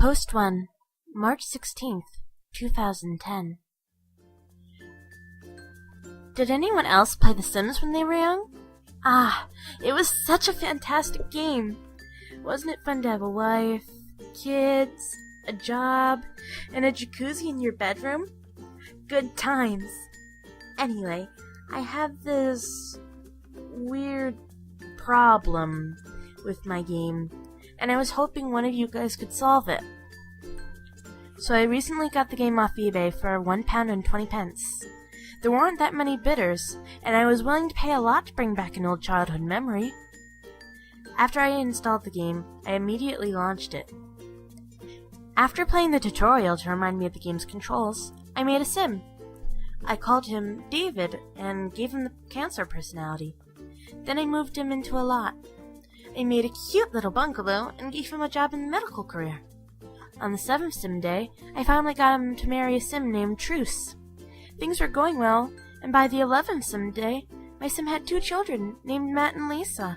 Post 1, March 16th, 2010. Did anyone else play The Sims when they were young? It was such a fantastic game. Wasn't it fun to have a wife, kids, a job, and a jacuzzi in your bedroom? Good times. Anyway, I have this weird problem with my game, and I was hoping one of you guys could solve it. So I recently got the game off eBay for £1.20. There weren't that many bidders, and I was willing to pay a lot to bring back an old childhood memory. After I installed the game, I immediately launched it. After playing the tutorial to remind me of the game's controls, I made a sim. I called him David and gave him the cancer personality. Then I moved him into a lot. I made a cute little bungalow and gave him a job in the medical career. On the 7th sim day, I finally got him to marry a sim named Truce. Things were going well, and by the 11th sim day, my sim had 2 children named Matt and Lisa.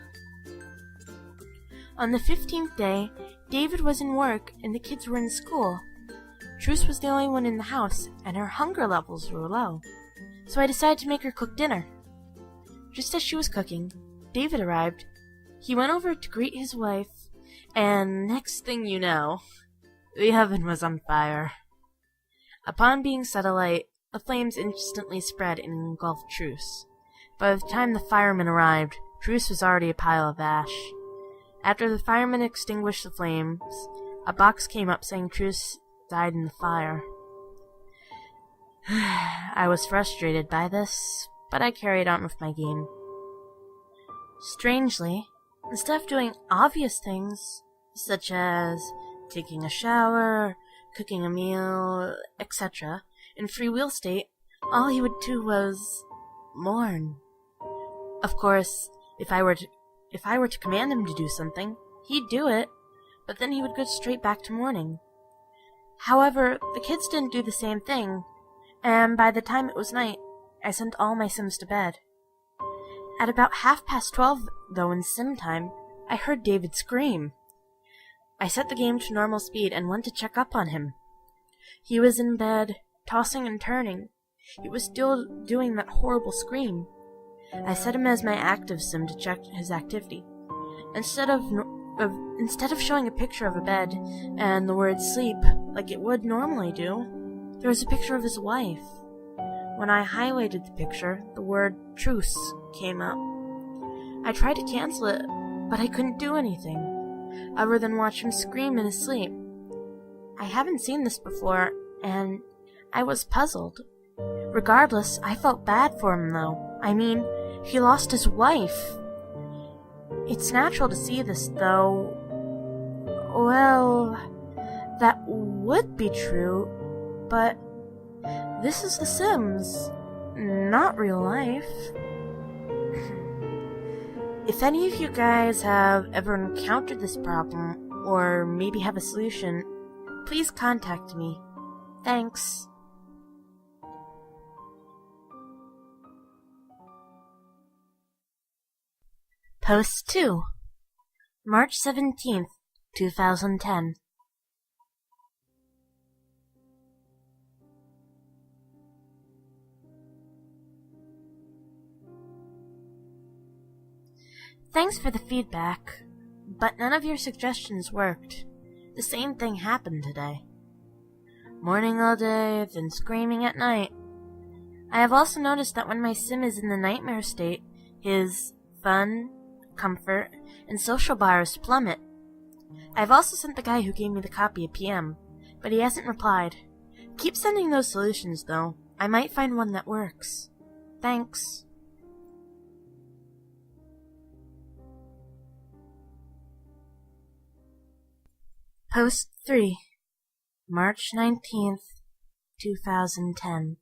On the 15th day, David was in work and the kids were in school. Truce was the only one in the house, and her hunger levels were low, so I decided to make her cook dinner. Just as she was cooking, David arrived. He went over to greet his wife, and next thing you know, the oven was on fire. Upon being set alight, the flames instantly spread and engulfed Truce. By the time the firemen arrived, Truce was already a pile of ash. After the firemen extinguished the flames, a box came up saying Truce died in the fire. I was frustrated by this, but I carried on with my game. Strangely, instead of doing obvious things, such as taking a shower, cooking a meal, etc., in free will state, all he would do was mourn. Of course, if I were to command him to do something, he'd do it, but then he would go straight back to mourning. However, the kids didn't do the same thing, and by the time it was night, I sent all my Sims to bed. At about 12:30, though, in sim time, I heard David scream. I set the game to normal speed and went to check up on him. He was in bed, tossing and turning. He was still doing that horrible scream. I set him as my active sim to check his activity. Instead of showing a picture of a bed and the word sleep like it would normally do, there was a picture of his wife. When I highlighted the picture, the word truce came up. I tried to cancel it, but I couldn't do anything, other than watch him scream in his sleep. I haven't seen this before, and I was puzzled. Regardless, I felt bad for him, though. I mean, he lost his wife. It's natural to see this, though. Well, that would be true, but this is The Sims, not real life. If any of you guys have ever encountered this problem, or maybe have a solution, please contact me. Thanks. Post 2, March 17th, 2010. Thanks for the feedback, but none of your suggestions worked. The same thing happened today. Mourning all day, then screaming at night. I have also noticed that when my sim is in the nightmare state, his fun, comfort, and social bars plummet. I've also sent the guy who gave me the copy a PM, but he hasn't replied. Keep sending those solutions, though. I might find one that works. Thanks. Post 3, March 19th, 2010.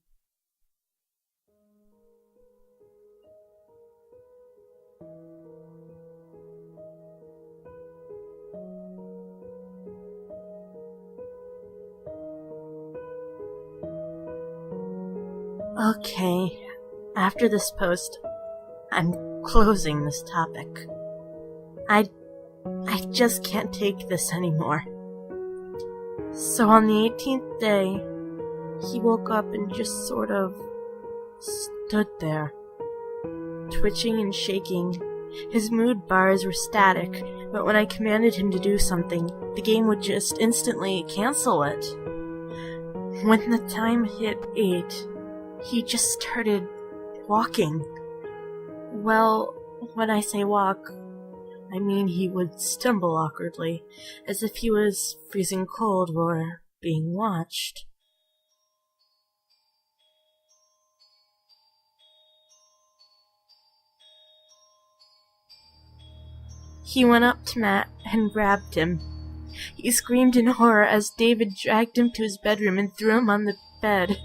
Okay, after this post, I'm closing this topic. I just can't take this anymore. So on the 18th day, he woke up and just sort of stood there, twitching and shaking. His mood bars were static, but when I commanded him to do something, the game would just instantly cancel it. When the time hit 8, he just started walking. Well, when I say walk, I mean he would stumble awkwardly, as if he was freezing cold or being watched. He went up to Matt and grabbed him. He screamed in horror as David dragged him to his bedroom and threw him on the bed.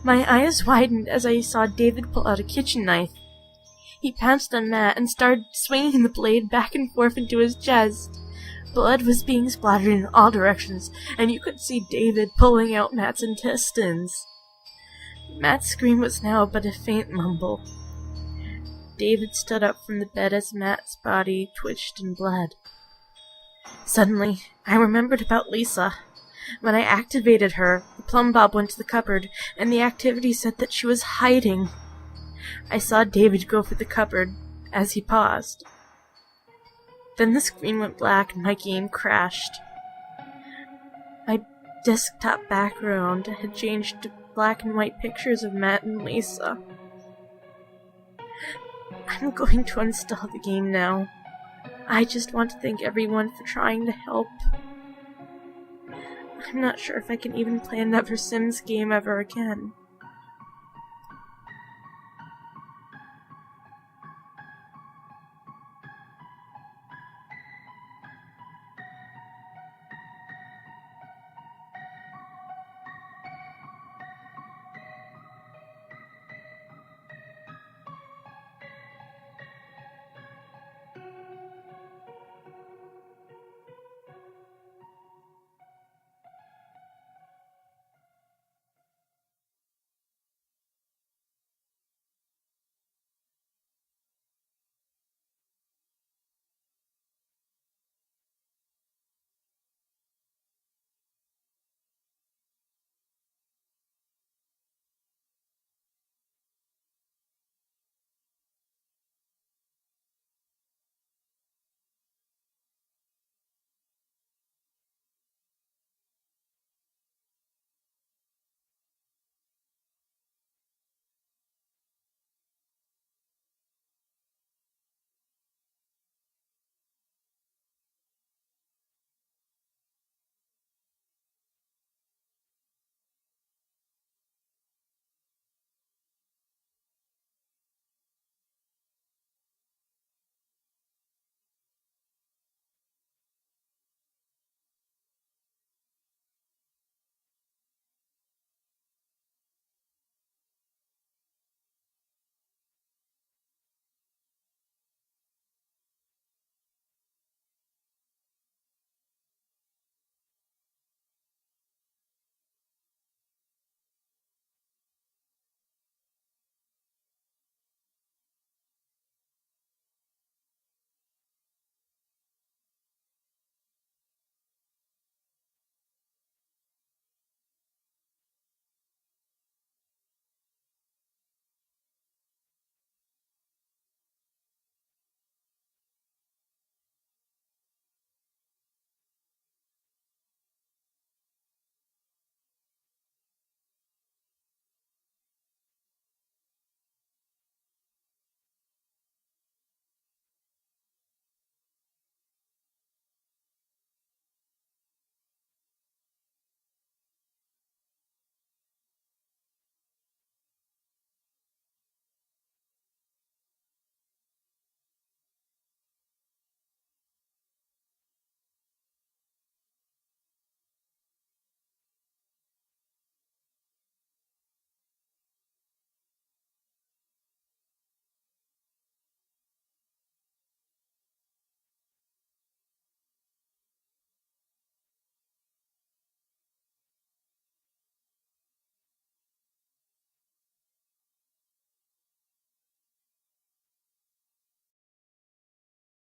My eyes widened as I saw David pull out a kitchen knife. He pounced on Matt and started swinging the blade back and forth into his chest. Blood was being splattered in all directions, and you could see David pulling out Matt's intestines. Matt's scream was now but a faint mumble. David stood up from the bed as Matt's body twitched and bled. Suddenly, I remembered about Lisa. When I activated her, the plumb bob went to the cupboard, and the activity said that she was hiding. I saw David go for the cupboard as he paused. Then the screen went black and my game crashed. My desktop background had changed to black and white pictures of Matt and Lisa. I'm going to uninstall the game now. I just want to thank everyone for trying to help. I'm not sure if I can even play another Sims game ever again.